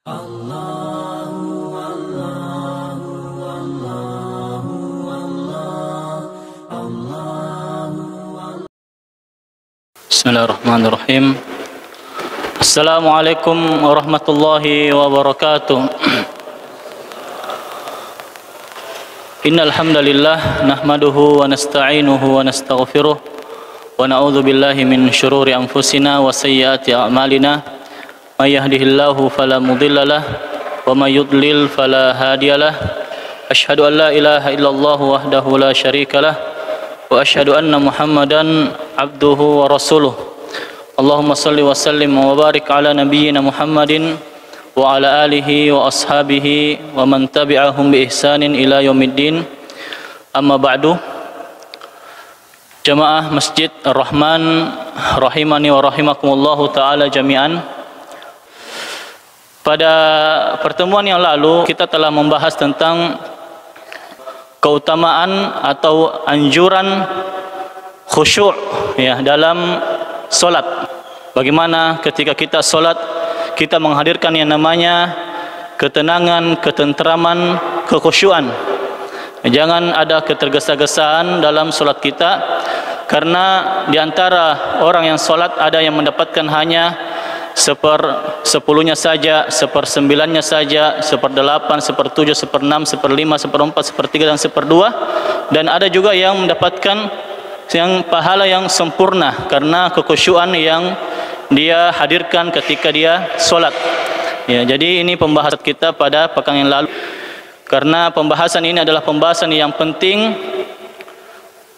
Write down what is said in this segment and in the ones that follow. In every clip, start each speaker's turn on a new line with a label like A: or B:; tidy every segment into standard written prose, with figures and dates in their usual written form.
A: Bismillahirrahmanirrahim. Assalamualaikum warahmatullahi wabarakatuh. Innal hamdalillah nahmaduhu wa nasta'inuhu wa nastaghfiruh wa na'udzu billahi min shururi anfusina wa sayyiati a'malina. May yahdihillahu fala mudhillalah wa may yudlil fala hadiyalah. Asyhadu an la ilaha illallah wahdahu la syarikalah wa asyhadu anna Muhammadan abduhu wa rasuluh. Allahumma salli wa sallim wa barik ala nabiyyina Muhammadin wa ala alihi wa ashabihi wa man tabi'ahum bi ihsanin ila yaumiddin. Amma ba'du. Jamaah Masjid Ar-Rahman rahimani wa rahimakumullahu taala jami'an. Pada pertemuan yang lalu kita telah membahas tentang keutamaan atau anjuran khusyuk ya dalam solat. Bagaimana ketika kita solat kita menghadirkan yang namanya ketenangan, ketentraman, kekhusyuan. Jangan ada ketergesa-gesaan dalam solat kita, karena di antara orang yang solat ada yang mendapatkan hanya 1/10-nya saja, 1/9-nya saja, 1/8, 1/7, 1/6, 1/5, 1/4, 1/3 dan 1/2, dan ada juga yang mendapatkan yang pahala yang sempurna karena kekhusyuan yang dia hadirkan ketika dia solat. Ya, jadi ini pembahasan kita pada pekan yang lalu. Karena pembahasan ini adalah pembahasan yang penting,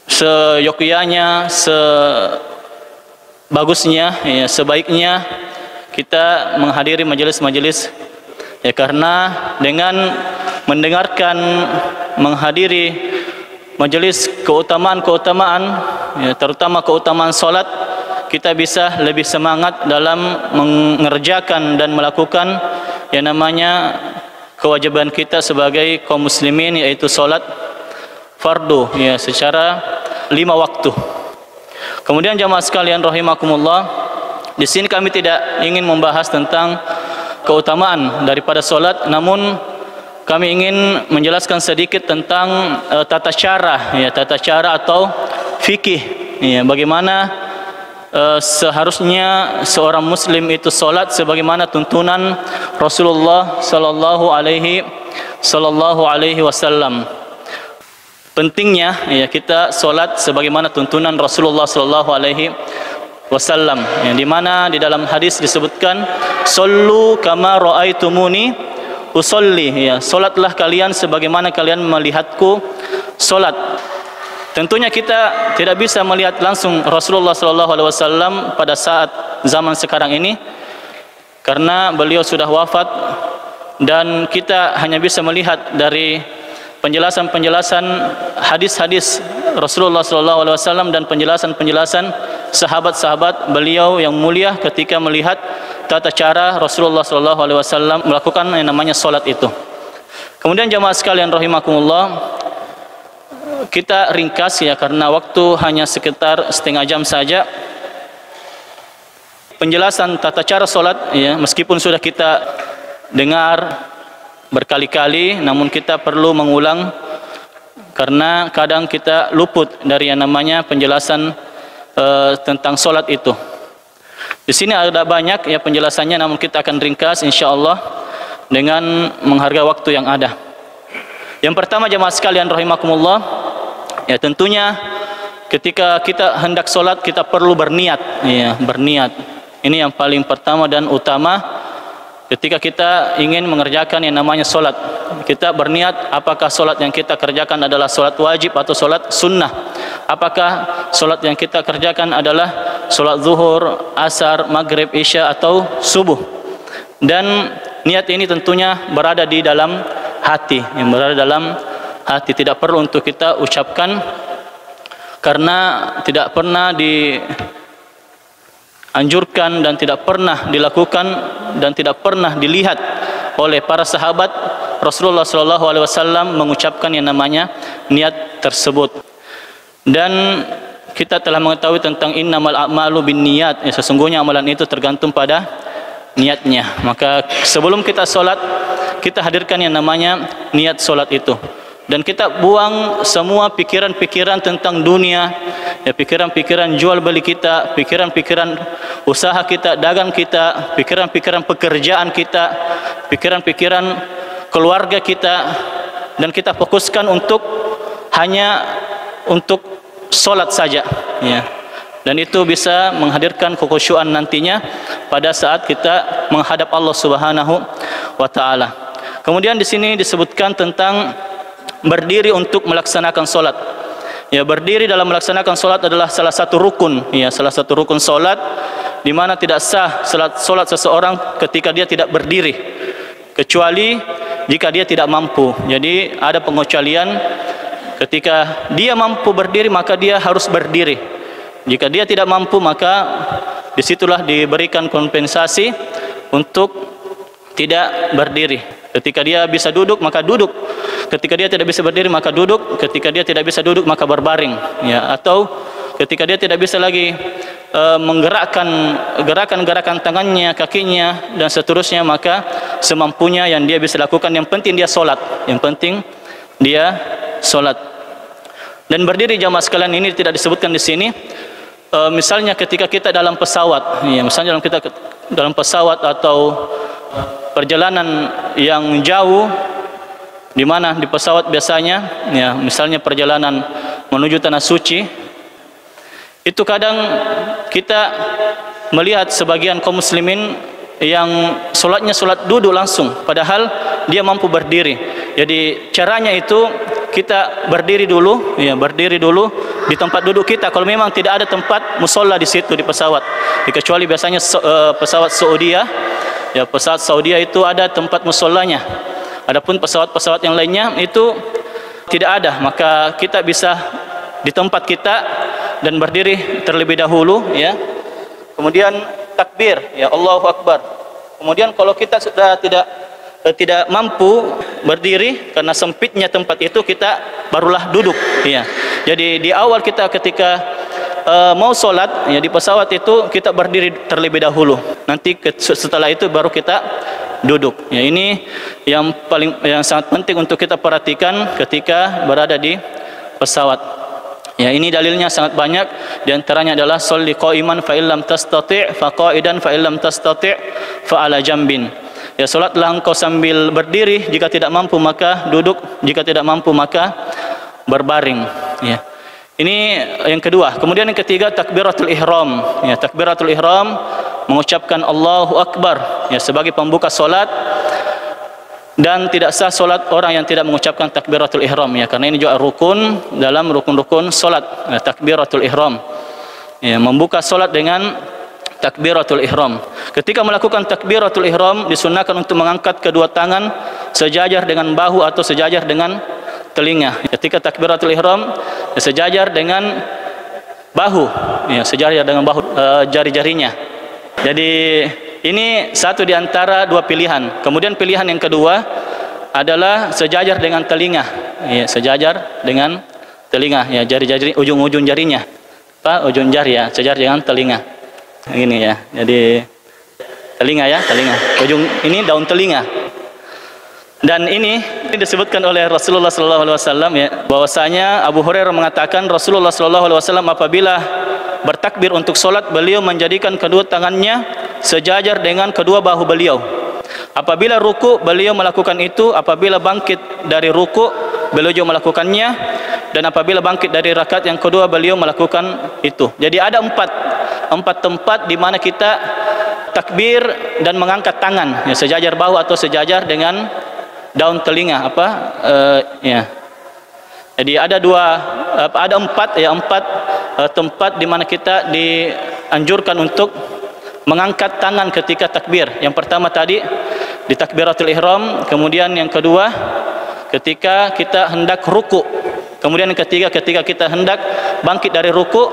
A: seyogyanya, sebagusnya, ya, sebaiknya kita menghadiri majelis-majelis, ya, karena dengan mendengarkan, menghadiri majelis keutamaan-keutamaan, ya, terutama keutamaan solat, kita bisa lebih semangat dalam mengerjakan dan melakukan yang namanya kewajiban kita sebagai kaum muslimin, yaitu solat fardu, ya, secara 5 waktu. Kemudian jamaah sekalian rahimakumullah, di sini kami tidak ingin membahas tentang keutamaan daripada solat, namun kami ingin menjelaskan sedikit tentang tata cara, ya, tata cara atau fikih, ya, bagaimana seharusnya seorang muslim itu solat sebagaimana tuntunan Rasulullah sallallahu alaihi wasallam. Pentingnya, ya, kita solat sebagaimana tuntunan Rasulullah sallallahu alaihi wasallam, yang dimana di dalam hadis disebutkan sallu kama raaitumuni usolli, ya, solatlah kalian sebagaimana kalian melihatku solat. Tentunya kita tidak bisa melihat langsung Rasulullah SAW pada saat zaman sekarang ini, karena beliau sudah wafat, dan kita hanya bisa melihat dari penjelasan-penjelasan hadis-hadis Rasulullah SAW dan penjelasan-penjelasan sahabat-sahabat beliau yang mulia ketika melihat tata cara Rasulullah SAW melakukan yang namanya solat itu. Kemudian jamaah sekalian rahimakumullah, kita ringkas, ya, karena waktu hanya sekitar setengah jam saja. Penjelasan tata cara solat, ya, meskipun sudah kita dengar berkali-kali, namun kita perlu mengulang karena kadang kita luput dari yang namanya penjelasan tentang solat itu. Di sini ada banyak, ya, penjelasannya, namun kita akan ringkas insyaallah dengan menghargai waktu yang ada. Yang pertama jamaah sekalian rahimakumullah, ya, tentunya ketika kita hendak solat kita perlu berniat, ya, berniat. Ini yang paling pertama dan utama. Ketika kita ingin mengerjakan yang namanya solat, kita berniat apakah solat yang kita kerjakan adalah solat wajib atau solat sunnah. Apakah solat yang kita kerjakan adalah solat zuhur, asar, maghrib, isya atau subuh. Dan niat ini tentunya berada di dalam hati, yang berada dalam hati, tidak perlu untuk kita ucapkan, karena tidak pernah dianjurkan dan tidak pernah dilakukan dan tidak pernah dilihat oleh para sahabat Rasulullah SAW mengucapkan yang namanya niat tersebut. Dan kita telah mengetahui tentang innamal a'malu binniyat, ya, sesungguhnya amalan itu tergantung pada niatnya. Maka sebelum kita solat, kita hadirkan yang namanya niat solat itu. Dan kita buang semua pikiran-pikiran tentang dunia, ya, pikiran-pikiran jual beli kita, pikiran-pikiran usaha kita, dagang kita, pikiran-pikiran pekerjaan kita, pikiran-pikiran keluarga kita, dan kita fokuskan hanya untuk solat saja, ya. Dan itu bisa menghadirkan kekhusyuan nantinya pada saat kita menghadap Allah Subhanahu wa taala. Kemudian di sini disebutkan tentang berdiri untuk melaksanakan solat. Ya, berdiri dalam melaksanakan solat adalah salah satu rukun, ya, salah satu rukun solat, di mana tidak sah solat seseorang ketika dia tidak berdiri, kecuali jika dia tidak mampu. Jadi ada pengecualian, ketika dia mampu berdiri maka dia harus berdiri. Jika dia tidak mampu maka disitulah diberikan kompensasi untuk tidak berdiri. Ketika dia bisa duduk maka duduk. Ketika dia tidak bisa berdiri maka duduk. Ketika dia tidak bisa duduk maka berbaring, ya. Atau ketika dia tidak bisa lagi menggerakkan gerakan-gerakan tangannya, kakinya dan seterusnya, maka semampunya yang dia bisa lakukan. Yang penting dia solat. Yang penting dia solat. Dan berdiri jamaah sekalian ini tidak disebutkan di sini. Misalnya ketika kita dalam pesawat, ya, misalnya dalam pesawat atau perjalanan yang jauh, di mana di pesawat biasanya, ya, misalnya perjalanan menuju tanah suci, itu kadang kita melihat sebagian kaum muslimin yang solatnya solat duduk langsung, padahal dia mampu berdiri. Jadi caranya itu kita berdiri dulu, ya, berdiri dulu di tempat duduk kita. Kalau memang tidak ada tempat musola di situ di pesawat, kecuali biasanya pesawat Saudia, ya, pesawat Saudia itu ada tempat musolanya. Adapun pesawat-pesawat yang lainnya itu tidak ada, maka kita bisa di tempat kita dan berdiri terlebih dahulu, ya. Kemudian takbir, ya, Allahu Akbar. Kemudian kalau kita sudah tidak mampu berdiri karena sempitnya tempat itu, kita barulah duduk, ya. Jadi di awal kita ketika mau solat, ya, di pesawat itu kita berdiri terlebih dahulu. Nanti setelah itu baru kita duduk. Ya, ini yang sangat penting untuk kita perhatikan ketika berada di pesawat. Ya, ini dalilnya sangat banyak. Di antaranya adalah sholli qa'iman fa illam tastati' fa qa'idan fa illam tastati' fa ala jambin. Ya, salatlah engkau sambil berdiri, jika tidak mampu maka duduk, jika tidak mampu maka berbaring, ya. Ini yang kedua. Kemudian yang ketiga, takbiratul ihram. Ya, takbiratul ihram mengucapkan Allahu Akbar, ya, sebagai pembuka solat. Dan tidak sah solat orang yang tidak mengucapkan takbiratul ihram, ya, karena ini juga rukun dalam rukun-rukun solat, ya, takbiratul ihram. Ya, membuka solat dengan takbiratul ihram. Ketika melakukan takbiratul ihram disunahkan untuk mengangkat kedua tangan sejajar dengan bahu atau sejajar dengan telinga. Ketika takbiratul ihram sejajar dengan bahu, ya, sejajar dengan bahu, jari-jarinya. Jadi ini satu di antara dua pilihan. Kemudian pilihan yang kedua adalah sejajar dengan telinga, ya, sejajar dengan telinga, ya, jari-jari, ujung-ujung jarinya, ujung jari, ya, sejajar dengan telinga. Ini, ya, jadi telinga, ya, telinga, ujung ini daun telinga. Dan ini disebutkan oleh Rasulullah SAW, ya, bahwasanya Abu Hurairah mengatakan Rasulullah SAW apabila bertakbir untuk solat, beliau menjadikan kedua tangannya sejajar dengan kedua bahu beliau. Apabila ruku, beliau melakukan itu. Apabila bangkit dari ruku, beliau juga melakukannya. Dan apabila bangkit dari rakaat yang kedua, beliau melakukan itu. Jadi ada empat tempat di mana kita takbir dan mengangkat tangan, ya, sejajar bahu atau sejajar dengan daun telinga, ya. Jadi ada empat tempat di mana kita dianjurkan untuk mengangkat tangan ketika takbir. Yang pertama tadi di takbiratul ihram, kemudian yang kedua ketika kita hendak ruku, kemudian yang ketiga ketika kita hendak bangkit dari ruku,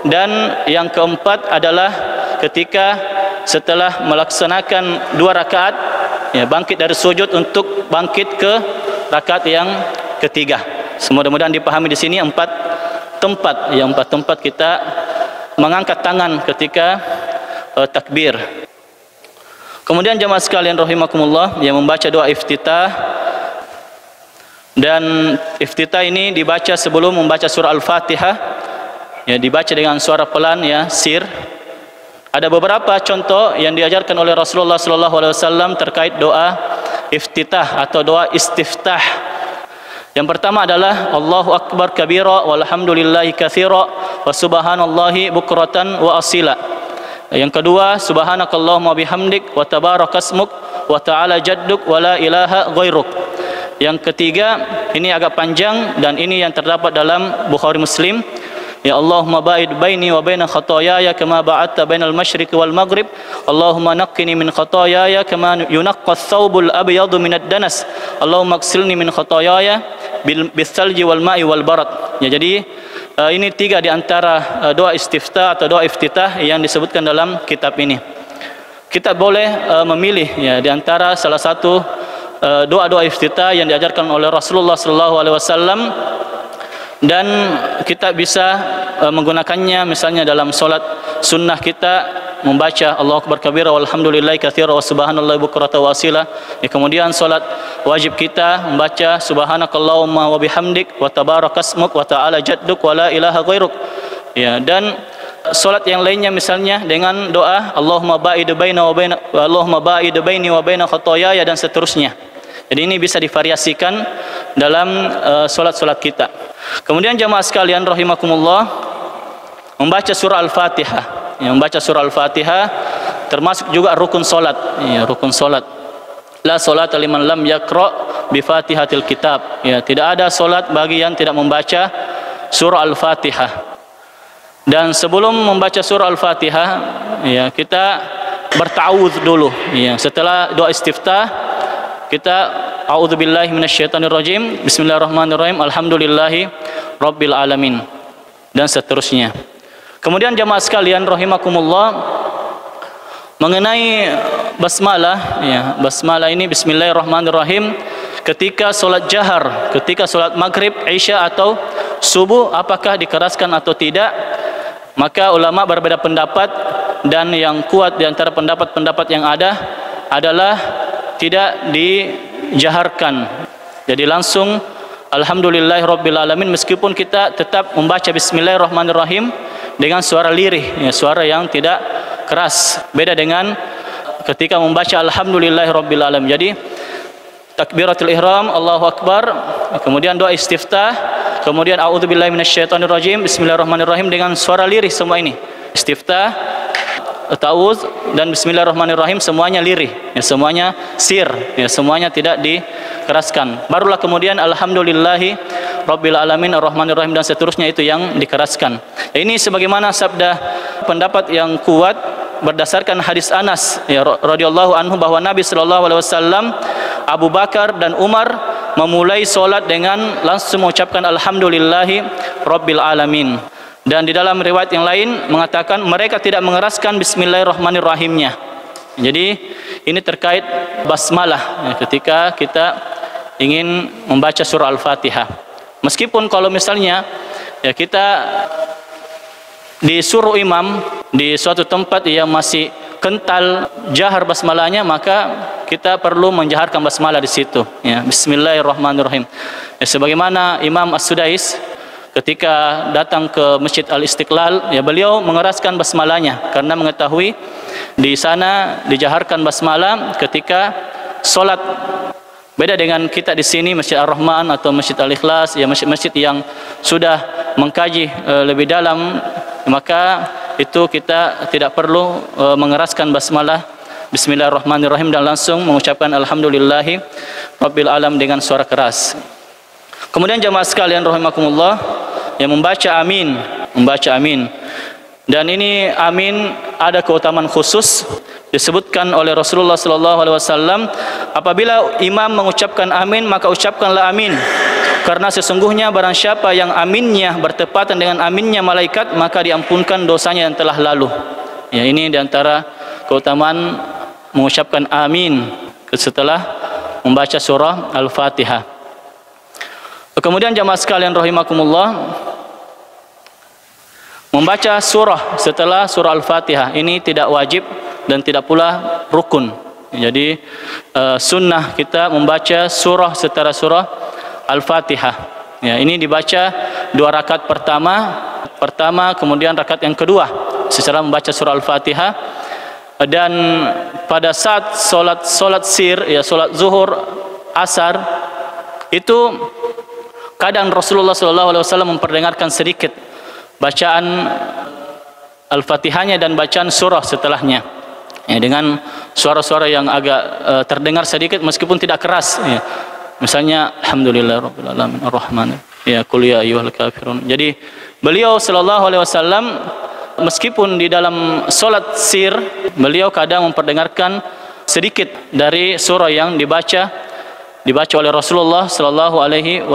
A: dan yang keempat adalah ketika setelah melaksanakan 2 rakaat, ya, bangkit dari sujud untuk bangkit ke rakaat yang ketiga. Mudah-mudahan dipahami di sini 4 tempat, ya, 4 tempat kita mengangkat tangan ketika takbir. Kemudian jamaah sekalian rahimakumullah, yang membaca doa iftitah, dan iftitah ini dibaca sebelum membaca surah Al-Fatihah, ya, dibaca dengan suara pelan, ya, sir. Ada beberapa contoh yang diajarkan oleh Rasulullah SAW terkait doa iftitah atau doa istiftah. Yang pertama adalah Allahu Akbar kabira walhamdulillahi katsira wa subhanallahi bukratan wa asila. Yang kedua, subhanakallahumma bihamdik wa tabarakasmuk wa ta'ala jadduk wa la ilaha ghairuk. Yang ketiga, ini agak panjang dan ini yang terdapat dalam Bukhari Muslim. Ya Allahumma ba'id baini wa baina khataayaya kama ba'adta bainal masyriqi wal maghrib. Allahumma naqqini min khataayaya kama yunaqqa ath-thawbul abyadu minad danas. Allahumma ighsilni min khataayaya bis salji wal ma'i wal barad. Ya, jadi ini tiga di antara doa istiftah atau doa iftitah yang disebutkan dalam kitab ini. Kita boleh memilih, ya, di antara salah satu doa-doa iftitah yang diajarkan oleh Rasulullah SAW, dan kita bisa menggunakannya misalnya dalam solat sunnah kita membaca Allahu Akbar kabira walhamdulillahi katsira wa subhanallahi bukratan wa asila. Kemudian solat wajib kita membaca subhanakallahumma wa bihamdik wa tabarakasmuk wa ta'ala jadduk wa la ilaha ghairuk. Ya, dan solat yang lainnya misalnya dengan doa Allahumma ba'id baina wa baina Allahumma ba'id baini wa baina khataayaya dan seterusnya. Jadi ini bisa divariasikan dalam solat-solat kita. Kemudian jamaah sekalian rahimakumullah, membaca surah Al-Fatihah. Yang membaca surah Al-Fatihah termasuk juga rukun solat. Ya, rukun solat. La salata liman lam yaqra bi Fatihatil kitab. Ya, tidak ada solat bagi yang tidak membaca surah Al-Fatihah. Dan sebelum membaca surah Al-Fatihah, ya, kita berta'awudz dulu. Ya, setelah doa istiftah kita a'udzubillahi minasyaitonirrajim, bismillahirrahmanirrahim, alhamdulillahi rabbil alamin, dan seterusnya. Kemudian jamaah sekalian rahimakumullah, mengenai basmalah, ya, basmalah ini bismillahirrahmanirrahim ketika solat jahar, ketika solat maghrib, isya atau subuh, apakah dikeraskan atau tidak? Maka ulama berbeda pendapat, dan yang kuat di antara pendapat-pendapat yang ada adalah tidak dijaharkan. Jadi langsung alhamdulillahirabbil alamin, meskipun kita tetap membaca bismillahirrahmanirrahim dengan suara lirih, ya, suara yang tidak keras. Beda dengan ketika membaca alhamdulillahirabbil alamin. Jadi takbiratul ihram, Allahu Akbar, kemudian doa istiftah, kemudian a'udzubillahi minasyaitonirrajim, bismillahirrahmanirrahim dengan suara lirih semua ini. Istiftah, ta'awudz dan bismillahirrahmanirrahim semuanya lirih, ya, semuanya sir, ya, semuanya tidak dikeraskan. Barulah kemudian alhamdulillahi rabbil alamin arrahmanirrahim dan seterusnya itu yang dikeraskan. Ini sebagaimana sabda pendapat yang kuat berdasarkan hadis Anas, ya, radhiyallahu anhu, bahwa Nabi sallallahu alaihi wasallam, Abu Bakar dan Umar memulai solat dengan langsung mengucapkan alhamdulillahi rabbil alamin. Dan di dalam riwayat yang lain mengatakan mereka tidak mengeraskan bismillahirrahmanirrahimnya. Jadi ini terkait basmalah, ya, ketika kita ingin membaca surah Al-Fatihah. Meskipun kalau misalnya, ya, kita disuruh imam di suatu tempat yang masih kental jahar basmalahnya, maka kita perlu menjaharkan basmalah di situ, ya, bismillahirrahmanirrahim. Ya, sebagaimana Imam As-Sudais ketika datang ke Masjid Al-Istiqlal, ya, beliau mengeraskan basmalahnya karena mengetahui di sana dijaharkan basmalah ketika solat. Beda dengan kita di sini Masjid Ar-Rahman atau Masjid Al-Ikhlas, ya, masjid-masjid yang sudah mengkaji lebih dalam, maka itu kita tidak perlu mengeraskan basmalah bismillahirrahmanirrahim dan langsung mengucapkan alhamdulillahi rabbil alam dengan suara keras. Kemudian jamaah sekalian rahimakumullah, yang membaca amin, membaca amin. Dan ini amin ada keutamaan khusus disebutkan oleh Rasulullah SAW. Apabila imam mengucapkan amin, maka ucapkanlah amin, karena sesungguhnya barang siapa yang aminnya bertepatan dengan aminnya malaikat, maka diampunkan dosanya yang telah lalu. Ya, ini diantara keutamaan mengucapkan amin setelah membaca surah Al-Fatihah. Kemudian jamaah sekalian rahimakumullah, membaca surah setelah surah Al-Fatihah ini tidak wajib dan tidak pula rukun. Jadi sunnah kita membaca surah setara surah Al-Fatihah. Ya, ini dibaca 2 rakaat pertama, kemudian rakaat yang kedua secara membaca surah Al-Fatihah. Dan pada saat solat sir, ya solat zuhur, asar, itu kadang Rasulullah SAW memperdengarkan sedikit bacaan Al-Fatihahnya dan bacaan surah setelahnya, ya, dengan suara-suara yang agak terdengar sedikit meskipun tidak keras, ya. Misalnya Alhamdulillahirabbil alamin arrahman, ya qul ya ayyuhal kafirun. Jadi beliau SAW meskipun di dalam solat sir, beliau kadang memperdengarkan sedikit dari surah yang dibaca oleh Rasulullah SAW.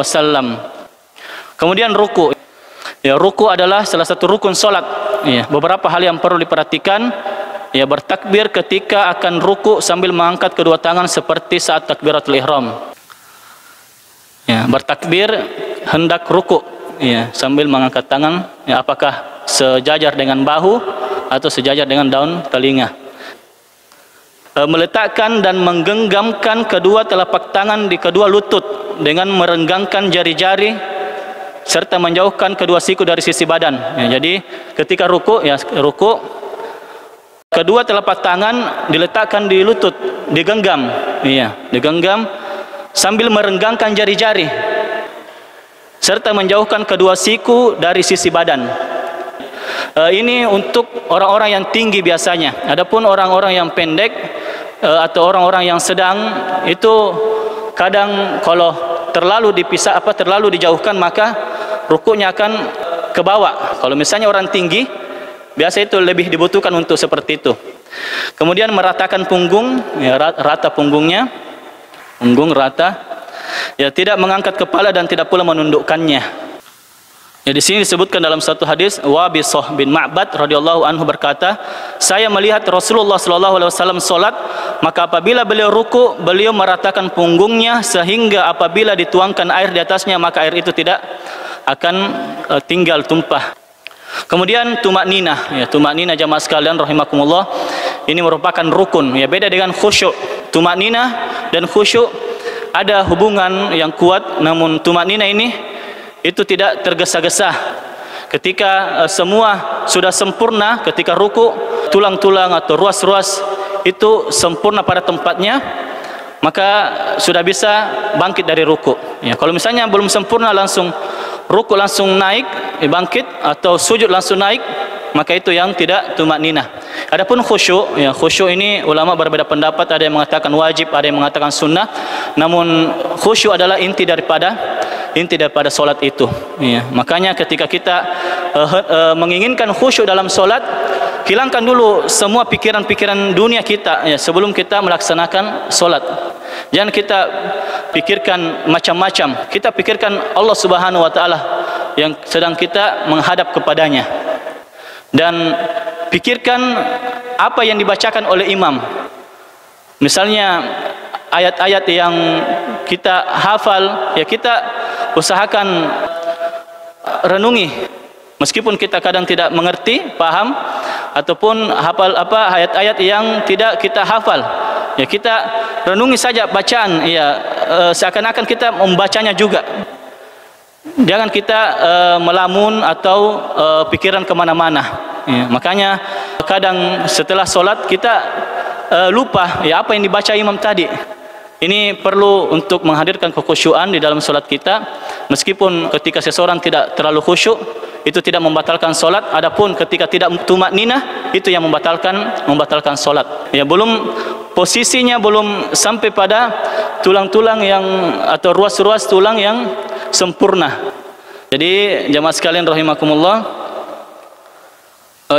A: Kemudian ruku. Ya, ruku adalah salah satu rukun solat. Ya, beberapa hal yang perlu diperhatikan. Ya, bertakbir ketika akan ruku sambil mengangkat kedua tangan seperti saat takbiratul ihram. Ya, bertakbir hendak ruku, ya, sambil mengangkat tangan, ya, apakah sejajar dengan bahu atau sejajar dengan daun telinga. Meletakkan dan menggenggamkan kedua telapak tangan di kedua lutut dengan merenggangkan jari-jari serta menjauhkan kedua siku dari sisi badan. Ya, jadi ketika ruku, ya, ruku, kedua telapak tangan diletakkan di lutut, digenggam, ya, digenggam sambil merenggangkan jari-jari serta menjauhkan kedua siku dari sisi badan. Ini untuk orang-orang yang tinggi biasanya. Adapun orang-orang yang pendek atau orang-orang yang sedang, itu kadang kalau terlalu dijauhkan, maka rukuknya akan ke bawah. Kalau misalnya orang tinggi, biasa itu lebih dibutuhkan untuk seperti itu. Kemudian meratakan punggung, ya, rata punggungnya, punggung rata, ya, tidak mengangkat kepala dan tidak pula menundukkannya. Ya, di sini disebutkan dalam satu hadis, Wabisah bin Ma'bad radhiyallahu anhu berkata, saya melihat Rasulullah SAW solat, maka apabila beliau ruku, beliau meratakan punggungnya sehingga apabila dituangkan air di atasnya, maka air itu tidak akan tinggal tumpah. Kemudian tumak ninah, ya, tumak ninah jamaah sekalian rahimakumullah, ini merupakan rukun, ya, beda dengan khusyuk. Tumak ninah dan khusyuk ada hubungan yang kuat, namun tumak ninah ini itu tidak tergesa-gesa. Ketika semua sudah sempurna, ketika ruku, tulang-tulang atau ruas-ruas itu sempurna pada tempatnya, maka sudah bisa bangkit dari ruku. Ya, kalau misalnya belum sempurna, langsung ruku langsung naik, bangkit, atau sujud langsung naik, maka itu yang tidak tumak ninah. Adapun khusyuk, ya, khusyuk ini ulama berbeda pendapat, ada yang mengatakan wajib, ada yang mengatakan sunnah. Namun khusyuk adalah inti daripada solat itu, ya. Makanya ketika kita menginginkan khusyuk dalam solat, hilangkan dulu semua pikiran-pikiran dunia kita, ya, sebelum kita melaksanakan solat. Jangan kita pikirkan macam-macam. Kita pikirkan Allah Subhanahu wa Ta'ala yang sedang kita menghadap kepadanya, dan pikirkan apa yang dibacakan oleh imam. Misalnya ayat-ayat yang kita hafal, ya, kita usahakan renungi, meskipun kita kadang tidak mengerti, paham, ataupun hafal ayat-ayat yang tidak kita hafal, ya, kita renungi saja bacaan, ya, seakan-akan kita membacanya juga. Jangan kita melamun atau pikiran kemana-mana, ya. Makanya kadang setelah solat kita lupa, ya, apa yang dibaca imam tadi. Ini perlu untuk menghadirkan kekhusyuan di dalam solat kita. Meskipun ketika seseorang tidak terlalu khusyuk, itu tidak membatalkan solat. Adapun ketika tidak tumak ninah, itu yang membatalkan solat. Ya, posisinya belum sampai pada tulang-tulang yang atau ruas-ruas tulang yang sempurna. Jadi jamaah sekalian rahimakumullah,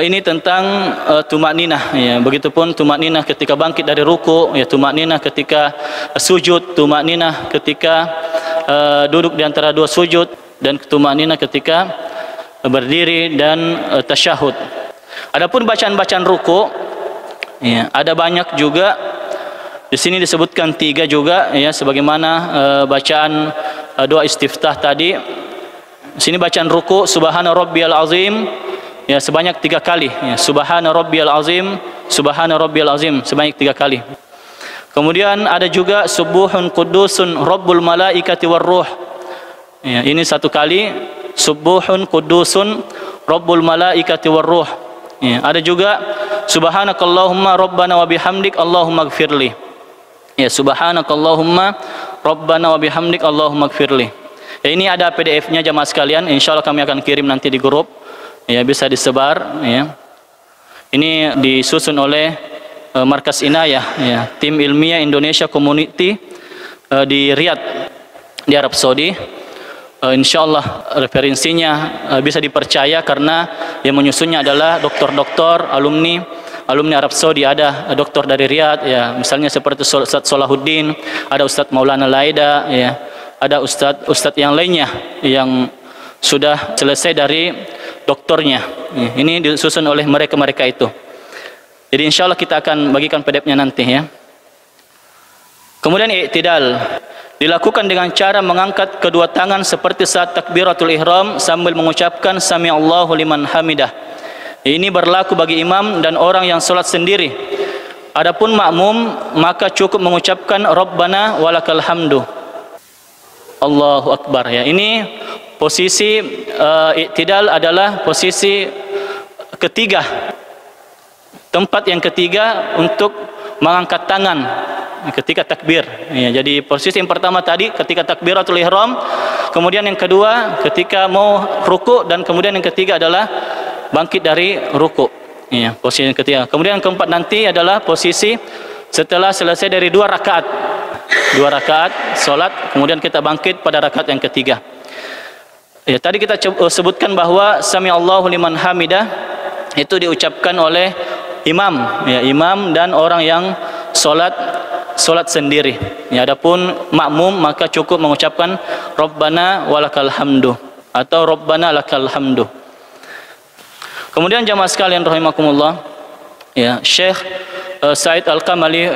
A: ini tentang tumak ninah, ya. Begitupun tumak ninah ketika bangkit dari ruku, ya, tumak ninah ketika sujud, tumak ninah ketika duduk di antara dua sujud, dan tumak ninah ketika berdiri dan tasyahud. Adapun bacaan-bacaan ruku, ya, ada banyak juga. Di sini disebutkan 3 juga, ya, sebagaimana bacaan doa istiftah tadi. Di sini bacaan ruku, Subhana Rabbiyal Azim, ya, sebanyak 3 kali, ya, Subhana Rabbiyal Azim, Subhana Rabbiyal Azim sebanyak 3 kali. Kemudian ada juga subuhun qudusun rabbul malaikati warruh. Ya, ini satu kali, subuhun qudusun rabbul malaikati warruh. Ya, ada juga subhanakallahumma rabbana wa bihamdik Allahumma ighfirli. Ya, subhanakallahumma rabbana wa bihamdik Allahumma ighfirli. Ya, ini ada PDF-nya jamaah sekalian, insyaallah kami akan kirim nanti di grup. Ya, bisa disebar ya. Ini disusun oleh Markas Inayah ya, tim ilmiah Indonesia Community di Riyadh di Arab Saudi. Insyaallah referensinya bisa dipercaya karena yang menyusunnya adalah doktor-doktor alumni Arab Saudi. Ada doktor dari Riyadh ya, misalnya seperti Ustaz Solahuddin, ada Ustaz Maulana Laida ya, ada ustaz yang lainnya yang sudah selesai dari doktornya. Ini disusun oleh mereka itu. Jadi insya Allah kita akan bagikan PDF-nya nanti ya. Kemudian i'tidal dilakukan dengan cara mengangkat kedua tangan seperti saat takbiratul ihram sambil mengucapkan sami Allahu liman hamidah. Ini berlaku bagi imam dan orang yang salat sendiri. Adapun makmum maka cukup mengucapkan Rabbana walakal hamdu. Allahu akbar ya. Ini posisi i'tidal adalah posisi ketiga. Tempat yang ketiga untuk mengangkat tangan ketika takbir. Ya, jadi posisi yang pertama tadi ketika takbiratul ihram, kemudian yang kedua ketika mau ruku, dan kemudian yang ketiga adalah bangkit dari ruku. Ya, posisi yang ketiga. Kemudian yang keempat nanti adalah posisi setelah selesai dari 2 rakaat. 2 rakaat salat, kemudian kita bangkit pada rakaat yang ketiga. Ya, tadi kita sebutkan bahwa sami Allahu liman hamidah itu diucapkan oleh imam, ya, imam dan orang yang solat sendiri. Ya, adapun makmum maka cukup mengucapkan Rabbana walakal hamdu atau Rabbana lakal hamdu. Kemudian jamaah sekalian rahimakumullah, ya, Syekh Said Al-Kamali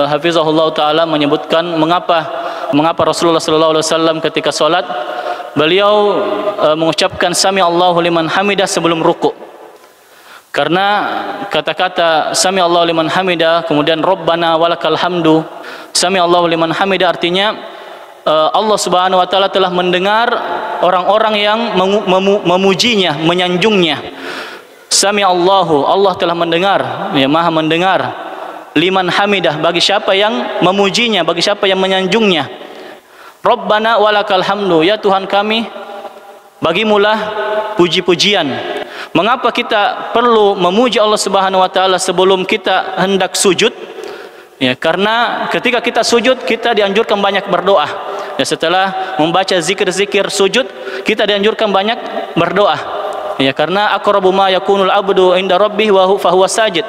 A: hafizahullah taala menyebutkan mengapa Rasulullah sallallahu alaihi wasallam ketika salat beliau mengucapkan sami Allahu liman hamidah sebelum ruku. Karena kata-kata sami Allahu liman hamidah kemudian Rabbana walakal hamdu, sami Allahu liman hamidah artinya Allah Subhanahu wa taala telah mendengar orang-orang yang memujinya, menyanjungnya. Sami Allahu, Allah telah mendengar, ya, maha mendengar, liman hamidah, bagi siapa yang memujinya, bagi siapa yang menyanjungnya. Rabbana walakal hamdu, ya Tuhan kami, bagimulah puji-pujian. Mengapa kita perlu memuji Allah Subhanahu wa taala sebelum kita hendak sujud? Ya, karena ketika kita sujud kita dianjurkan banyak berdoa. Ya, setelah membaca zikir-zikir sujud, kita dianjurkan banyak berdoa. Ya, karena aqrabu ma yakunul abdu inda rabbih wa huwa sajid.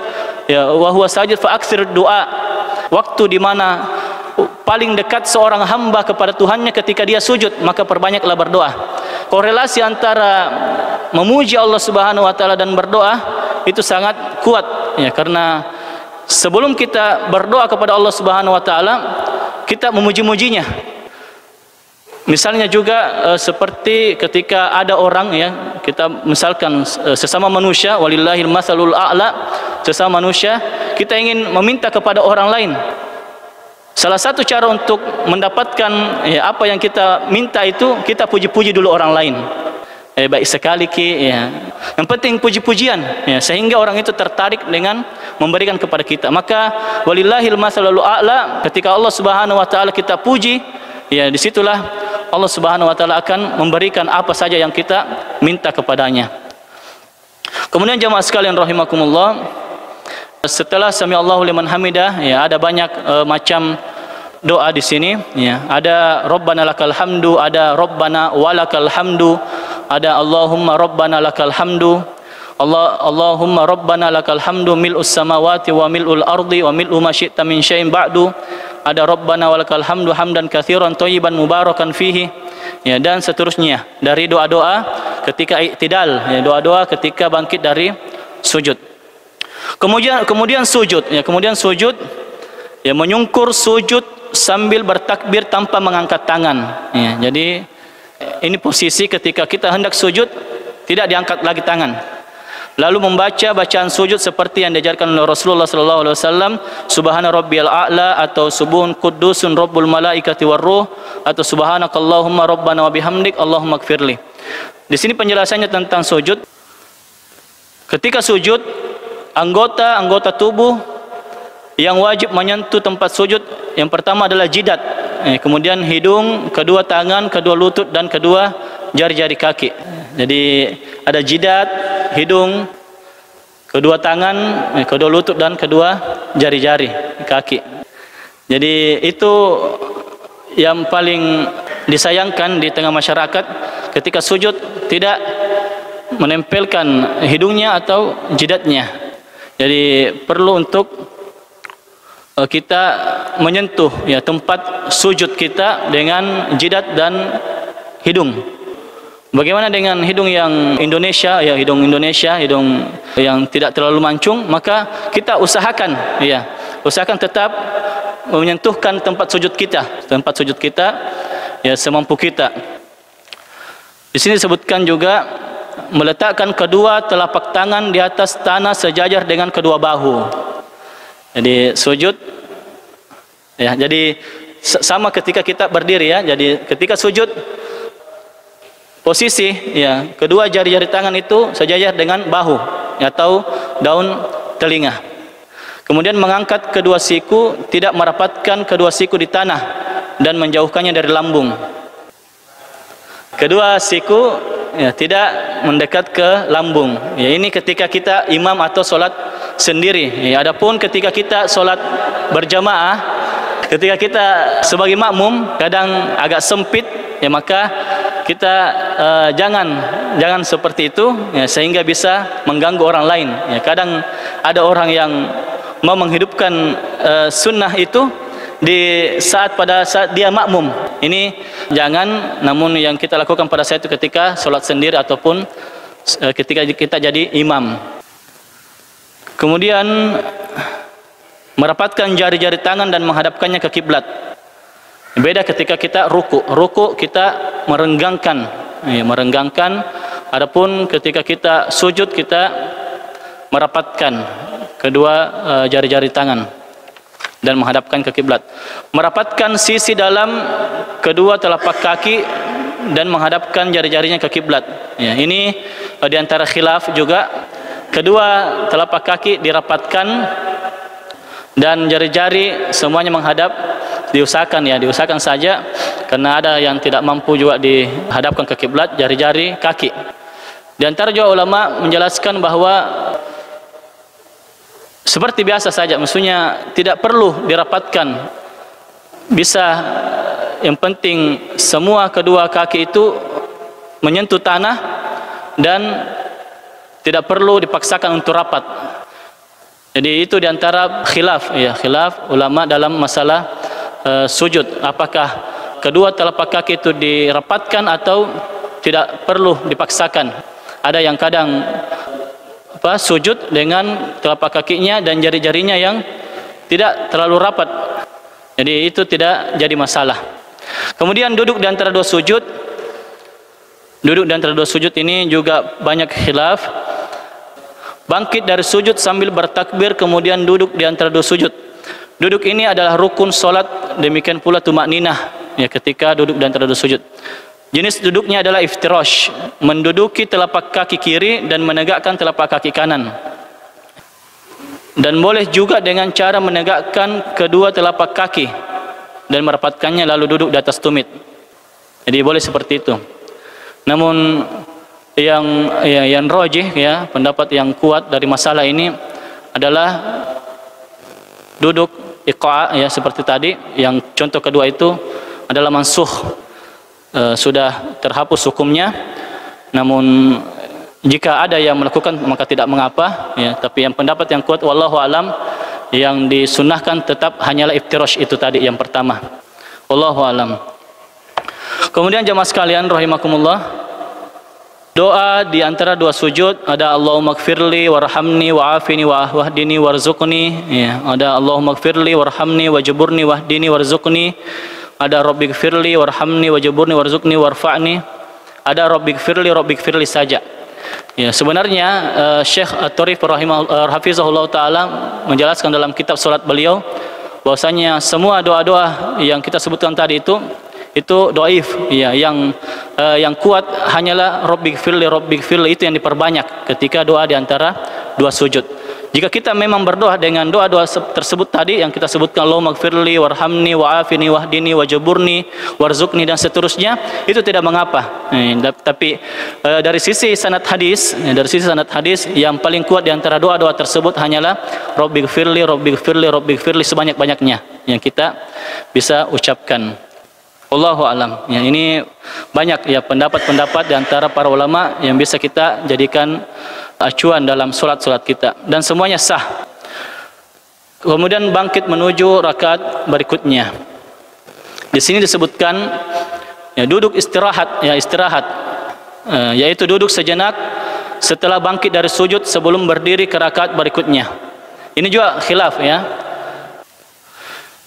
A: Ya, wa huwa sajid fa aktsir doa. Waktu di mana paling dekat seorang hamba kepada Tuhannya ketika dia sujud, maka perbanyaklah berdoa. Korelasi antara memuji Allah Subhanahu wa taala dan berdoa itu sangat kuat, ya, karena sebelum kita berdoa kepada Allah Subhanahu wa taala kita memuji-mujinya. Misalnya juga seperti ketika ada orang, ya, kita misalkan sesama manusia, walillahil masalul a'la, sesama manusia kita ingin meminta kepada orang lain. Salah satu cara untuk mendapatkan, ya, apa yang kita minta itu kita puji-puji dulu orang lain. Baik sekali Ki, ya. Yang penting puji-pujian, ya, sehingga orang itu tertarik dengan memberikan kepada kita. Maka walillahil masalul a'la, ketika Allah Subhanahu wa taala kita puji, ya, disitulah Allah Subhanahu wa taala akan memberikan apa saja yang kita minta kepadanya. Kemudian jamaah sekalian rahimakumullah, setelah sami Allahu liman hamidah, ya, ada banyak macam doa di sini, ya. Ada Rabbana lakal hamdu, ada Rabbana walakal hamdu, ada Allahumma Rabbana lakal hamdu, Allahumma Rabbana lakal hamdu mil'us samawati wa mil'ul ardi wa mil'u ma syi'ta min syai'in ba'du, ada Rabbana walakal hamdu hamdan katsiran thayyiban mubarakan fihi, ya, dan seterusnya dari doa-doa ketika i'tidal, ya, doa-doa ketika bangkit dari sujud. Kemudian sujud, ya, kemudian sujud, ya, menyungkur sujud sambil bertakbir tanpa mengangkat tangan, ya. Jadi ini posisi ketika kita hendak sujud tidak diangkat lagi tangan, lalu membaca bacaan sujud seperti yang diajarkan oleh Rasulullah sallallahu alaihi wasallam, subhana rabbiyal a'la atau subuhun quddusun rabbul malaikati warruh atau subhanakallahumma rabbana wa bihamdik allahumma ighfirli. Di sini penjelasannya tentang sujud. Ketika sujud, anggota tubuh yang wajib menyentuh tempat sujud yang pertama adalah jidat, kemudian hidung, kedua tangan, kedua lutut dan kedua jari-jari kaki. Jadi ada jidat, hidung, kedua tangan, kedua lutut dan kedua jari-jari kaki. Jadi itu yang paling disayangkan di tengah masyarakat, ketika sujud tidak menempelkan hidungnya atau jidatnya. Jadi perlu untuk kita menyentuh ya tempat sujud kita dengan jidat dan hidung. Bagaimana dengan hidung yang Indonesia, ya hidung Indonesia, hidung yang tidak terlalu mancung, maka kita usahakan tetap menyentuhkan tempat sujud kita ya semampu kita. Di sini disebutkan juga meletakkan kedua telapak tangan di atas tanah sejajar dengan kedua bahu. Jadi sujud ya, jadi sama ketika kita berdiri ya. Jadi ketika sujud posisi ya kedua jari-jari tangan itu sejajar dengan bahu atau daun telinga. Kemudian mengangkat kedua siku, tidak merapatkan kedua siku di tanah dan menjauhkannya dari lambung. Kedua siku ya tidak mendekat ke lambung. Ya, ini ketika kita imam atau solat sendiri. Ya, adapun ketika kita solat berjamaah, ketika kita sebagai makmum kadang agak sempit, ya maka kita jangan seperti itu ya, sehingga bisa mengganggu orang lain. Ya, kadang ada orang yang mau menghidupkan sunnah itu pada saat dia makmum. Ini jangan, namun yang kita lakukan pada saat itu ketika sholat sendiri ataupun ketika kita jadi imam. Kemudian merapatkan jari-jari tangan dan menghadapkannya ke kiblat. Beda ketika kita ruku kita merenggangkan, adapun ketika kita sujud kita merapatkan kedua jari-jari tangan dan menghadapkan ke kiblat. Merapatkan sisi dalam kedua telapak kaki dan menghadapkan jari-jarinya ke kiblat. Ya, ini di antara khilaf juga. Kedua telapak kaki dirapatkan dan jari-jari semuanya menghadap, diusahakan saja, karena ada yang tidak mampu juga dihadapkan ke kiblat, jari-jari kaki. Di antara juga ulama menjelaskan bahwa seperti biasa saja, maksudnya tidak perlu dirapatkan, bisa, yang penting semua kedua kaki itu menyentuh tanah dan tidak perlu dipaksakan untuk rapat. Jadi itu diantara khilaf ulama dalam masalah sujud, apakah kedua telapak kaki itu dirapatkan atau tidak perlu dipaksakan. Ada yang kadang sujud dengan telapak kakinya dan jari-jarinya yang tidak terlalu rapat, jadi itu tidak jadi masalah. Kemudian duduk di antara dua sujud. Duduk di antara dua sujud ini juga banyak khilaf. Bangkit dari sujud sambil bertakbir, kemudian duduk di antara dua sujud. Duduk ini adalah rukun solat, demikian pula tumakninah ya ketika duduk di antara dua sujud. Jenis duduknya adalah iftirash, menduduki telapak kaki kiri dan menegakkan telapak kaki kanan. Dan boleh juga dengan cara menegakkan kedua telapak kaki dan merapatkannya lalu duduk di atas tumit. Jadi boleh seperti itu. Namun yang rajih ya, pendapat yang kuat dari masalah ini adalah duduk iqa ya seperti tadi. Yang contoh kedua itu adalah mansukh, sudah terhapus hukumnya. Namun jika ada yang melakukan maka tidak mengapa ya, tapi yang pendapat yang kuat wallahu alam, yang disunnahkan tetap hanyalah iftirash itu tadi yang pertama. Wallahu alam. Kemudian jamaah sekalian rahimakumullah, doa di antara dua sujud ada Allahumma ighfirli warhamni wa'afini wahdini warzuqni ya, ada Allahumma ighfirli warhamni wajburni wahdini warzuqni, ada rabbighfirli warhamni wajburni warzuqni warfa'ni, ada rabbighfirli saja. Ya, sebenarnya Syekh At-Turif hafizahullah taala menjelaskan dalam kitab salat beliau bahwasanya semua doa-doa yang kita sebutkan tadi itu dhaif, ya, yang kuat hanyalah rabbighfirli itu yang diperbanyak ketika doa di antara dua sujud. Jika kita memang berdoa dengan doa-doa tersebut tadi yang kita sebutkan, Allahumma gfirli warhamni wa'afini wahdini wajburni warzuqni dan seterusnya, itu tidak mengapa. Tapi dari sisi sanad hadis, yang paling kuat di antara doa-doa tersebut hanyalah rabbighfirli sebanyak-banyaknya yang kita bisa ucapkan. Wallahu alam. Ya, ini banyak ya pendapat-pendapat di antara para ulama yang bisa kita jadikan acuan dalam solat-solat kita, dan semuanya sah. Kemudian bangkit menuju rakaat berikutnya. Di sini disebutkan ya, duduk istirahat, yaitu duduk sejenak setelah bangkit dari sujud sebelum berdiri ke rakaat berikutnya. Ini juga khilaf ya.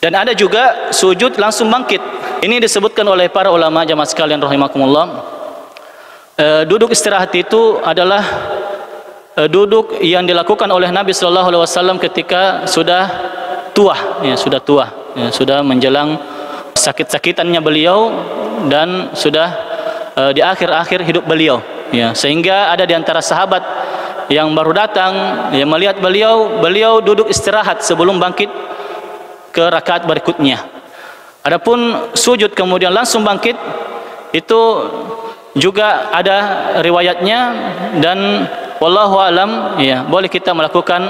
A: Dan ada juga sujud langsung bangkit. Ini disebutkan oleh para ulama jamaah sekalian rahimakumullah. Duduk istirahat itu adalah duduk yang dilakukan oleh Nabi sallallahu alaihi wasallam ketika sudah tua, sudah menjelang sakit-sakitannya beliau dan sudah di akhir-akhir hidup beliau, ya, sehingga ada di antara sahabat yang baru datang yang melihat beliau duduk istirahat sebelum bangkit ke rakaat berikutnya. Adapun sujud kemudian langsung bangkit itu juga ada riwayatnya, dan wallahu alam, ya, boleh kita melakukan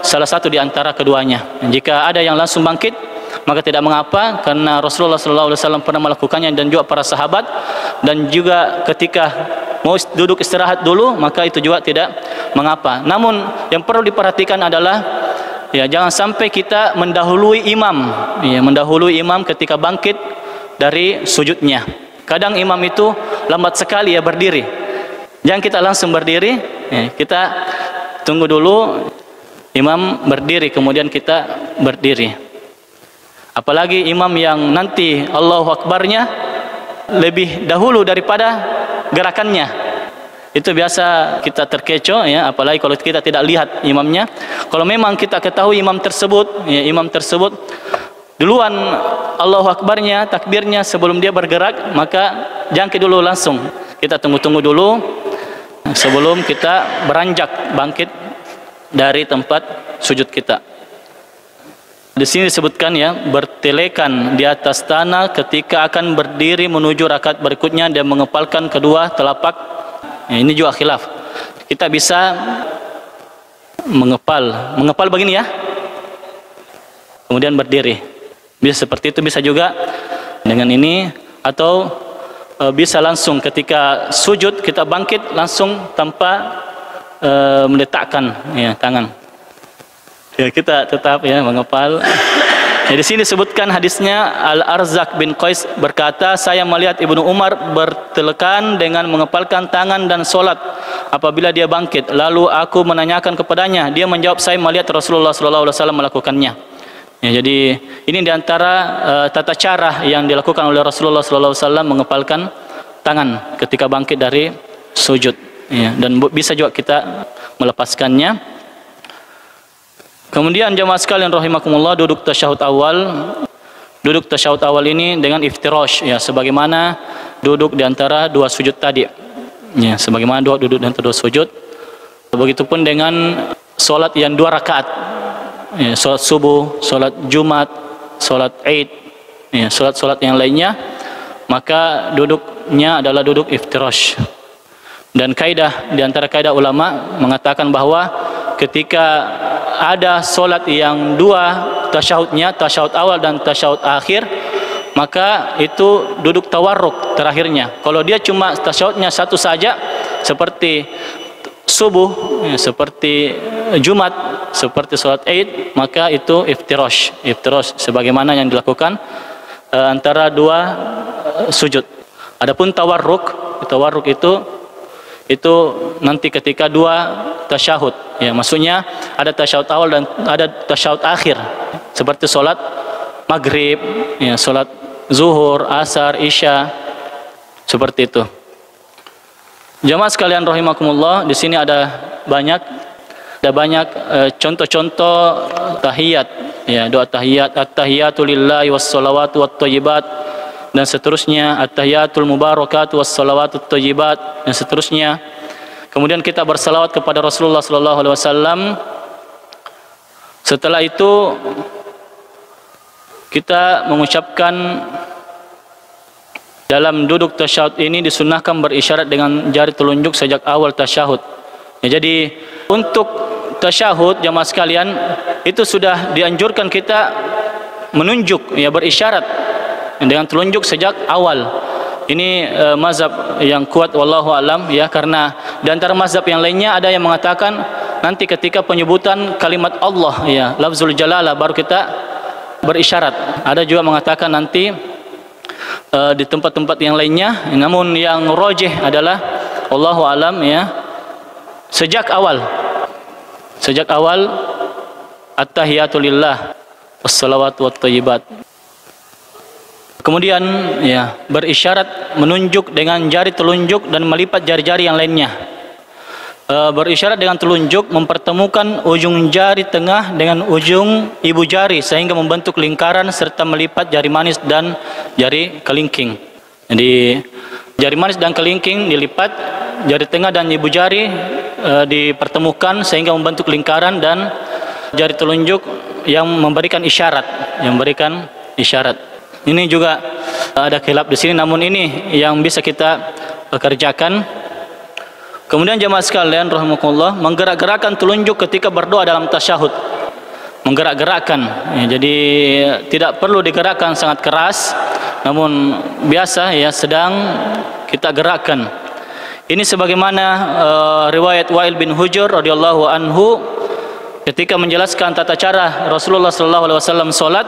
A: salah satu di antara keduanya. Jika ada yang langsung bangkit maka tidak mengapa, karena Rasulullah SAW pernah melakukannya dan juga para sahabat, dan juga ketika mau duduk istirahat dulu maka itu juga tidak mengapa. Namun yang perlu diperhatikan adalah ya, jangan sampai kita mendahului imam ketika bangkit dari sujudnya. Kadang imam itu lambat sekali ya berdiri. Jangan kita langsung berdiri, ya, kita tunggu dulu imam berdiri kemudian kita berdiri. Apalagi imam yang nanti Allahu Akbarnya lebih dahulu daripada gerakannya, itu biasa kita terkecoh, ya, apalagi kalau kita tidak lihat imamnya. Kalau memang kita ketahui imam tersebut duluan Allahu Akbarnya, takbirnya sebelum dia bergerak, maka jangkit dulu langsung. Kita tunggu dulu sebelum kita beranjak bangkit dari tempat sujud kita. Di sini disebutkan ya, bertelekan di atas tanah ketika akan berdiri menuju rakaat berikutnya dan mengepalkan kedua telapak. Ya, ini juga khilaf. Kita bisa mengepal begini ya, kemudian berdiri. Bisa seperti itu, bisa juga dengan ini, atau bisa langsung ketika sujud kita bangkit langsung tanpa meletakkan ya tangan. Ya, kita tetap ya mengepal. Ya, di sini disebutkan hadisnya, Al-Arzaq bin Qais berkata, saya melihat Ibnu Umar bertelekan dengan mengepalkan tangan dan solat apabila dia bangkit. Lalu aku menanyakan kepadanya, dia menjawab, saya melihat Rasulullah SAW melakukannya. Ya, jadi ini diantara tata cara yang dilakukan oleh Rasulullah SAW, mengepalkan tangan ketika bangkit dari sujud. Ya, dan bisa juga kita melepaskannya. Kemudian jamaah sekalian rahimakumullah, duduk tasyahud awal. Duduk tasyahud awal ini dengan iftirash, ya, sebagaimana duduk di antara dua sujud tadi. Ya, sebagaimana duduk di antara dua sujud. Begitupun dengan solat yang 2 rakaat. Ya, solat subuh, solat Jumat, solat Id, ya, solat-solat yang lainnya, maka duduknya adalah duduk iftirash. Dan kaidah di antara kaidah ulama mengatakan bahwa ketika ada solat yang 2 tasyahudnya, tasyahud awal dan tasyahud akhir, maka itu duduk tawarruk terakhirnya. Kalau dia cuma tasyahudnya 1 saja, seperti subuh, seperti Jumat, seperti solat Id, maka itu iftirash sebagaimana yang dilakukan antara 2 sujud. Adapun tawarruk itu nanti ketika 2 tasyahud, ya, maksudnya ada tasyahud awal dan ada tasyahud akhir, seperti solat maghrib, ya, solat zuhur, asar, isya, seperti itu. Jamaah sekalian rahimakumullah, di sini ada banyak contoh-contoh tahiyat, ya, doa tahiyat, at-tahiyatu lillahi was-shalawatu wat-thayyibat dan seterusnya, at-tahiyatul mubarakatu was-shalawatut thayyibat dan seterusnya. Kemudian kita bersalawat kepada Rasulullah sallallahu alaihi wasallam. Setelah itu kita mengucapkan dalam duduk tasyahud ini disunnahkan berisyarat dengan jari telunjuk sejak awal tasyahud. Ya, jadi untuk tasyahud jamaah sekalian itu sudah dianjurkan kita menunjuk, ya, berisyarat dengan telunjuk sejak awal. Ini mazhab yang kuat wallahu alam, ya, karena di antara mazhab yang lainnya ada yang mengatakan nanti ketika penyebutan kalimat Allah, ya, lafzul jalalah, baru kita berisyarat. Ada juga mengatakan nanti di tempat-tempat yang lainnya, namun yang rajih adalah wallahu alam, ya, sejak awal at-tahiyatu lillah was-shalawatu wat-thayyibat. Kemudian, ya, berisyarat menunjuk dengan jari telunjuk dan melipat jari-jari yang lainnya. Berisyarat dengan telunjuk mempertemukan ujung jari tengah dengan ujung ibu jari sehingga membentuk lingkaran serta melipat jari manis dan jari kelingking. Jadi jari manis dan kelingking dilipat, jari tengah dan ibu jari dipertemukan sehingga membentuk lingkaran, dan jari telunjuk yang memberikan isyarat, Ini juga ada khilaf di sini, namun ini yang bisa kita kerjakan. Kemudian jemaah sekalian rahimakumullah, menggerak-gerakkan telunjuk ketika berdoa dalam tasyahud. Menggerak-gerakkan, ya, jadi tidak perlu digerakkan sangat keras, namun biasa, ya, sedang kita gerakkan. Ini sebagaimana riwayat Wa'il bin Hujr radhiyallahu anhu ketika menjelaskan tata cara Rasulullah sallallahu alaihi wasallam salat.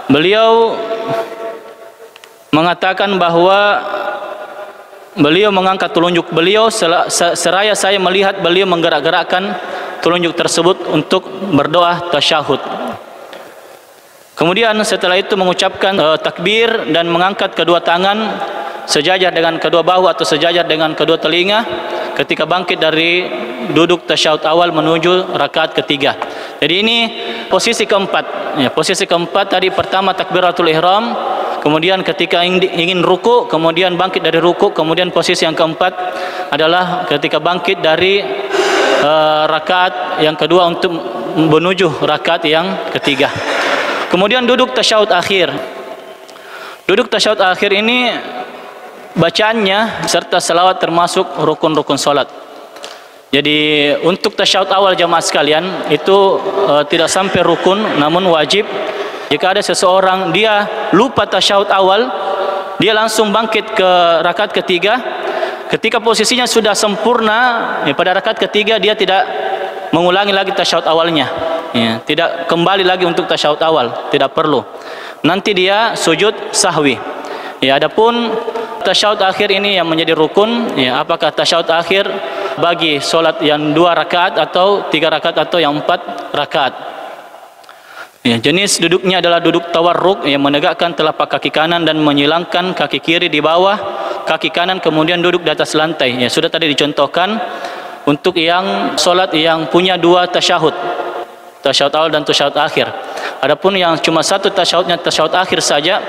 A: Beliau mengatakan bahwa beliau mengangkat telunjuk beliau seraya saya melihat beliau menggerak-gerakkan telunjuk tersebut untuk berdoa tasyahud. Kemudian setelah itu mengucapkan takbir dan mengangkat kedua tangan sejajar dengan kedua bahu atau sejajar dengan kedua telinga ketika bangkit dari duduk tasyahud awal menuju rakaat ketiga. Jadi ini posisi keempat. Ya, posisi keempat tadi pertama takbiratul ihram, kemudian ketika ingin ruku, kemudian bangkit dari ruku, kemudian posisi yang keempat adalah ketika bangkit dari rakaat yang kedua untuk menuju rakaat yang ketiga. Kemudian duduk tasyahud akhir. Duduk tasyahud akhir ini bacaannya serta salawat termasuk rukun-rukun salat. Jadi untuk tasyahud awal jamaah sekalian itu tidak sampai rukun, namun wajib. Jika ada seseorang dia lupa tasyahud awal, dia langsung bangkit ke rakaat ketiga. Ketika posisinya sudah sempurna, ya, pada rakaat ketiga dia tidak mengulangi lagi tasyahud awalnya, ya, tidak kembali lagi untuk tasyahud awal, tidak perlu. Nanti dia sujud sahwi. Ya, adapun tasyahud akhir ini yang menjadi rukun, ya, apakah tasyahud akhir bagi solat yang 2 rakaat atau 3 rakaat atau yang 4 rakaat. Ya, jenis duduknya adalah duduk tawarruk, yang menegakkan telapak kaki kanan dan menyilangkan kaki kiri di bawah kaki kanan, kemudian duduk di atas lantai. Ya, sudah tadi dicontohkan untuk yang solat yang punya 2 tasyahud, tasyahud awal dan tasyahud akhir. Adapun yang cuma satu tasyahudnya tasyahud akhir saja,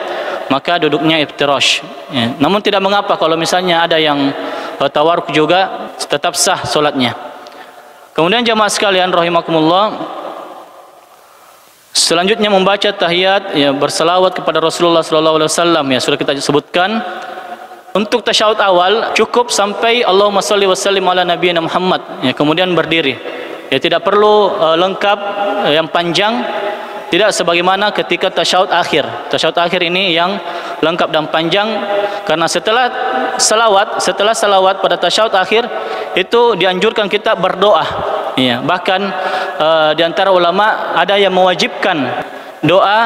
A: maka duduknya iftirash. Ya, namun tidak mengapa kalau misalnya ada yang tawarruk juga, tetap sah solatnya. Kemudian jamaah sekalian rahimakumullah, selanjutnya membaca tahiyat, ya, berselawat kepada Rasulullah sallallahu alaihi wasallam, ya, sudah kita sebutkan. Untuk tasyahud awal cukup sampai Allahumma shalli wa sallim ala nabiyina Muhammad, ya, kemudian berdiri. Ya, tidak perlu lengkap yang panjang, tidak sebagaimana ketika tasyahud akhir. Tasyahud akhir ini yang lengkap dan panjang, karena setelah salawat pada tasyahud akhir itu dianjurkan kita berdoa. Ya, bahkan di antara ulama ada yang mewajibkan doa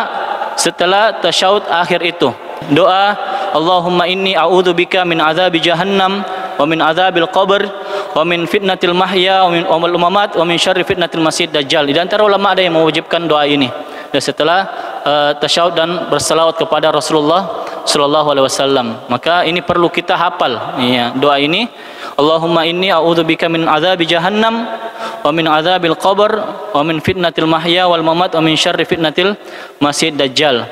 A: setelah tasyahud akhir itu. Doa Allahumma inni a'udzubika min azabi jahannam wa min azabil qabr wa min fitnatil mahya wa min umul umamat wa min syarri fitnatil masih dajjal. Di antara ulama ada yang mewajibkan doa ini. Dan setelah tasyahud dan bersalawat kepada Rasulullah sallallahu alaihi wasallam. Maka ini perlu kita hafal ya, doa ini. Allahumma inni a'udzubika min adzabi jahannam wa min adzabil qabr wa min fitnatil mahya wal mamat wa min syarri fitnatil masiihid dajjal.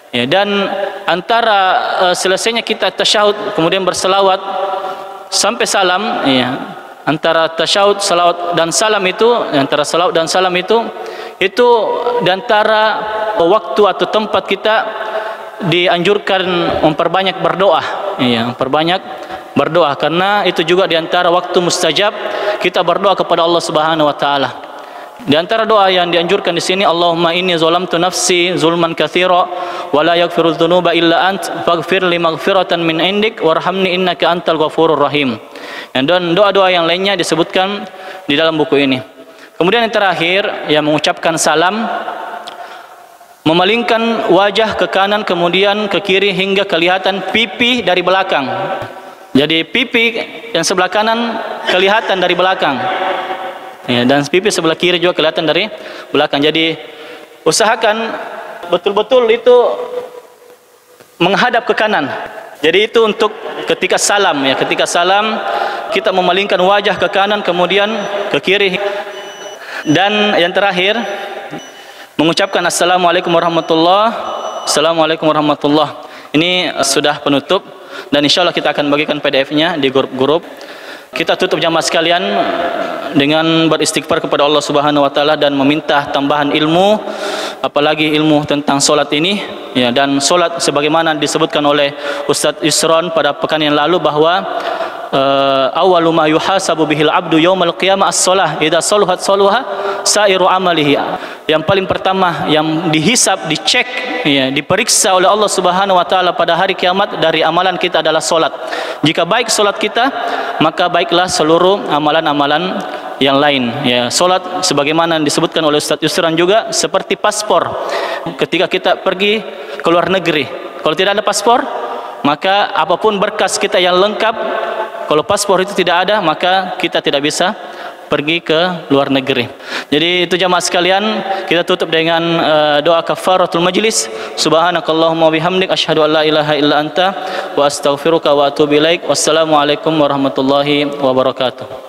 A: Ya, dan antara selesainya kita tasyahud kemudian berselawat sampai salam ya, antara tasyahud, salawat dan salam itu, antara salawat dan salam itu di antara waktu atau tempat kita dianjurkan memperbanyak berdoa ya, memperbanyak berdoa, karena itu juga di antara waktu mustajab kita berdoa kepada Allah Subhanahu wa taala. Di antara doa yang dianjurkan di sini, Allahumma inni zalamtu nafsi zulman katsira wa la yaghfiru dzunuba illa ant faghfir li maghfiratan min indik warhamni innaka antal ghafurur rahim. Dan doa-doa yang lainnya disebutkan di dalam buku ini. Kemudian yang terakhir, yang mengucapkan salam, memalingkan wajah ke kanan kemudian ke kiri hingga kelihatan pipi dari belakang. Jadi pipi yang sebelah kanan kelihatan dari belakang. Ya, dan pipi sebelah kiri juga kelihatan dari belakang. Jadi usahakan betul-betul itu menghadap ke kanan. Jadi itu untuk ketika salam ya, ketika salam kita memalingkan wajah ke kanan kemudian ke kiri. Dan yang terakhir mengucapkan assalamualaikum warahmatullahi wabarakatuh. Assalamualaikum warahmatullahi wabarakatuh. Ini sudah penutup dan insyaallah kita akan bagikan PDF-nya di grup-grup. Kita tutup jamaah sekalian dengan beristighfar kepada Allah Subhanahu wa taala dan meminta tambahan ilmu, apalagi ilmu tentang solat ini ya. Dan solat sebagaimana disebutkan oleh Ustaz Yusron pada pekan yang lalu bahwa awwalu ma yuhasabu bihil abdu yaumal qiyamah as-shalah idza saluhat saluha sairu amalihi. Yang paling pertama yang dihisab, dicek ya, diperiksa oleh Allah Subhanahu wa taala pada hari kiamat dari amalan kita adalah solat. Jika baik solat kita, maka baiklah seluruh amalan-amalan yang lain ya. Solat sebagaimana disebutkan oleh Ustaz Yusran juga seperti paspor. Ketika kita pergi ke luar negeri, kalau tidak ada paspor, maka apapun berkas kita yang lengkap, kalau paspor itu tidak ada, maka kita tidak bisa pergi ke luar negeri. Jadi itu jamaah sekalian, kita tutup dengan doa kafaratul majlis. Subhanakallahumma bihamdik asyhadu an la ilaha illa anta wa astaghfiruka wa atubu ilaik. Wassalamualaikum warahmatullahi wabarakatuh.